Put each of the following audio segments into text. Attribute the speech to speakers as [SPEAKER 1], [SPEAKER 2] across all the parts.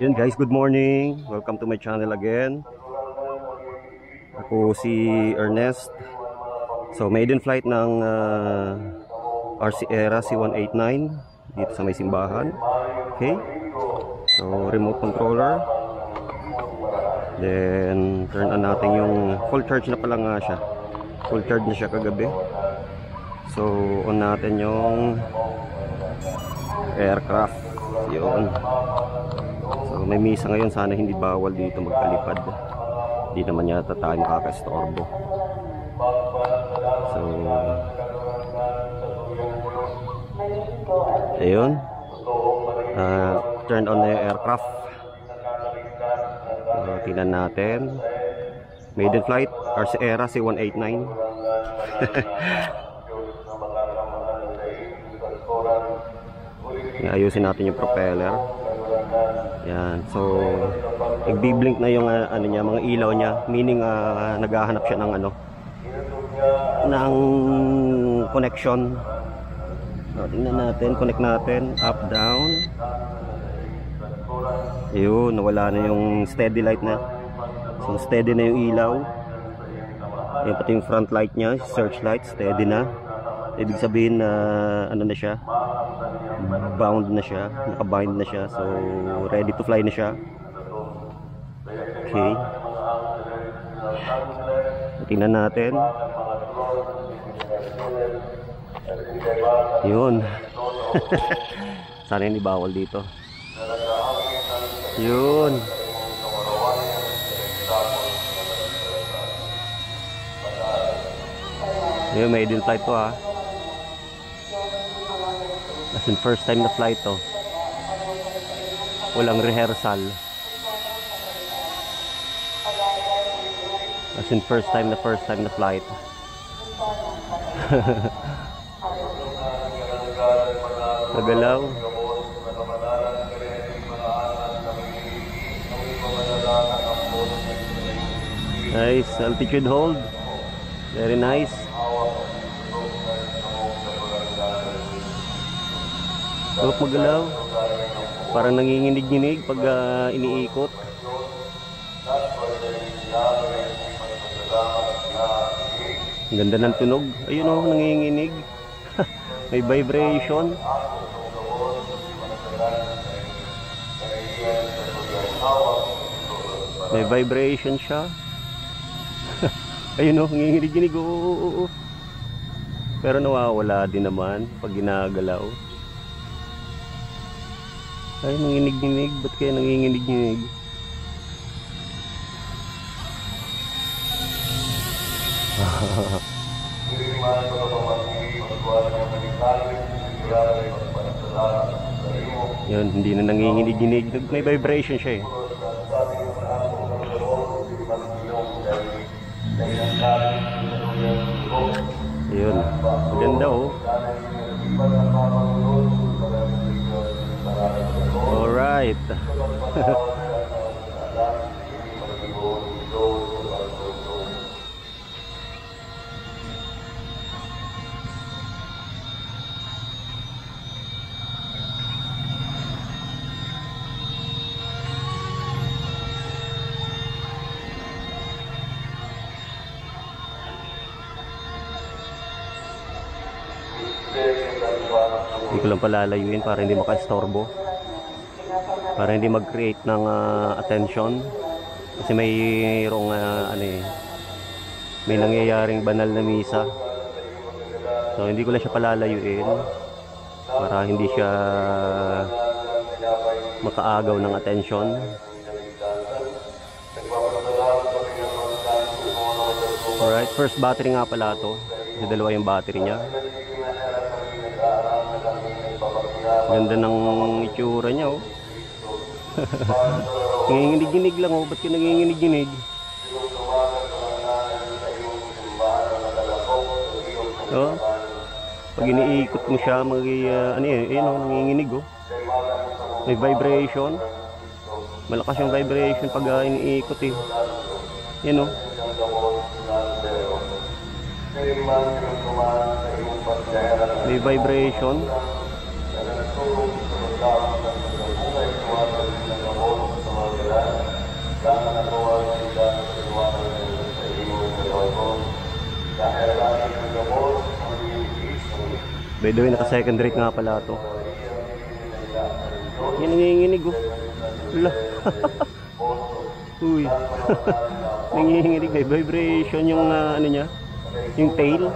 [SPEAKER 1] Yun guys, good morning. Welcome to my channel again. Ako si Ernest. So maiden flight ng RC Era C189 dito sa may simbahan. Okay. So remote controller. Then turn on natin yung full charge na pala nga siya. Full charge na siya kagabi. So on natin yung aircraft. Yun. So may misa ngayon, sana hindi bawal dito magkalipad. Hindi naman yata tayo makaka-estorbo. So ayun, turn on na yung aircraft. Tingnan natin. Maiden flight RC Era C189. Ayusin natin yung propeller. Yan. So nagbi-blink na yung ano niya, mga ilaw niya, meaning naghahanap siya ng ano, ng connection. So, tingnan natin, connect natin, up, down. Ayun, nawala na yung steady light na. So steady na yung ilaw. Yung pati yung front light niya, searchlight, steady na. Ibig sabihin na ano na siya, bound na siya, nakabind na siya. So ready to fly na siya. Okay. Tingnan natin. Yun. Sana hindi bawal dito. Yun. Yun, maiden flight to ha. As in first time na flight to. Walang rehearsal. As in first time na flight. Nagalaw. Nice altitude hold. Very nice. Huwag magalaw. Parang nanginginig-nginig pag iniikot. Ang ganda ng tunog. Ayun o, nanginginig. May vibration. May vibration siya. Ayun o, nanginginig-nginig. Oo. Pero nawawala din naman pag ginagalaw. Ay, nanginginig-nginig. Ba't kaya nanginginig-nginig? Yun, hindi na nanginginig-nginig. May vibration siya eh. Yun, maganda oh. Alright. Hindi ko lang palalayuin para hindi maka-estorbo, para hindi mag-create ng attention, kasi mayroong may nangyayaring banal na misa. So hindi ko lang siya palalayuin para hindi siya makaagaw ng attention. Alright, first battery nga pala to, kasi dalawa yung battery nya. Ganda ng itsura niya oh. Nanginginig-ginig lang oh. Ba't ka nanginginig-ginig? Oh, pag iniikot mo siya, ano yun oh, nanginginig oh. May vibration. Malakas yung vibration pag iniikot eh. Yan oh. May vibration. By the way, naka second rate nga pala to. Yan nanginginig oh. Wala. Uy. Nanginginig, may vibration yung ano niya, yung tail.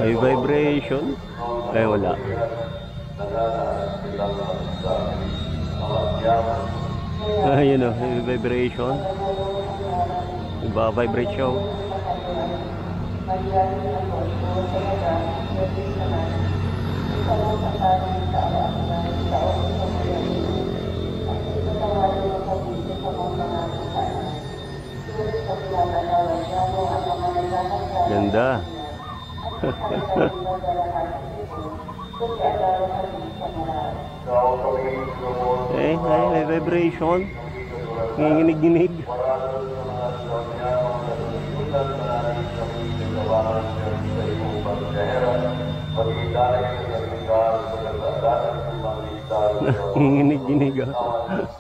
[SPEAKER 1] May vibration? Ay wala. Ayun o, may vibration. Iba-vibrate siya oh. Ganda. May vibration. Nginginig-nginig. Nginginig-nginig ah.